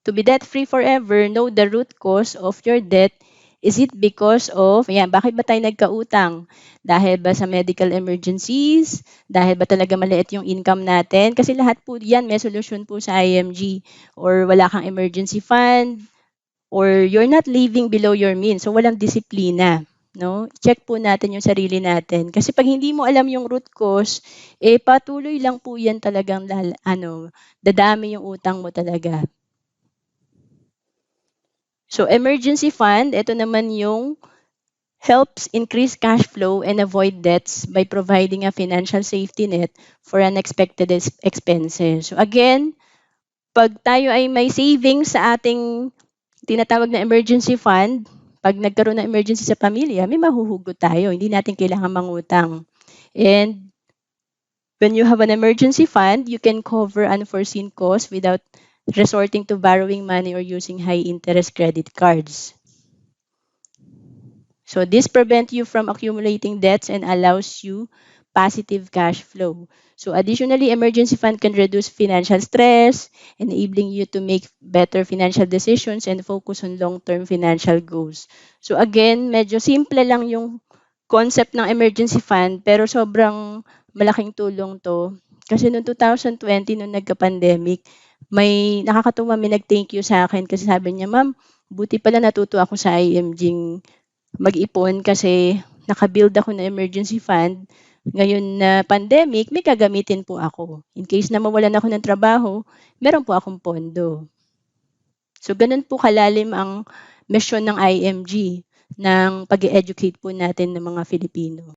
To be debt-free forever, know the root cause of your debt. Is it because of, ayan, bakit ba tayo nagkautang? Dahil ba sa medical emergencies? Dahil ba talaga maliit yung income natin? Kasi lahat po yan may solusyon po sa IMG. Or wala kang emergency fund, or you're not living below your means. So walang disiplina, no? Check po natin yung sarili natin. Kasi pag hindi mo alam yung root cause, patuloy lang po yan talagang dadami yung utang mo talaga. So emergency fund, ito naman yung helps increase cash flow and avoid debts by providing a financial safety net for unexpected expenses. So again, pag tayo ay may savings sa ating tinatawag na emergency fund, pag nagkaroon ng emergency sa pamilya, may mahuhugot tayo. Hindi natin kailangan mangutang. And when you have an emergency fund, you can cover unforeseen costs without resorting to borrowing money or using high interest credit cards. So this prevents you from accumulating debts and allows you positive cash flow. So additionally, emergency fund can reduce financial stress, enabling you to make better financial decisions and focus on long-term financial goals. So again, medyo simple lang yung concept ng emergency fund pero sobrang malaking tulong to. Kasi noong 2020, nung nagka-pandemic, nakakatuwa, may nag-thank you sa akin kasi sabi niya, "Ma'am, buti pala natuto ako sa IMG mag-ipon kasi naka-build ako ng emergency fund. Ngayon na pandemic, may gagamitin po ako. In case na mawalan ako ng trabaho, meron po akong pondo." So, ganun po kalalim ang mission ng IMG ng pag-educate po natin ng mga Filipino.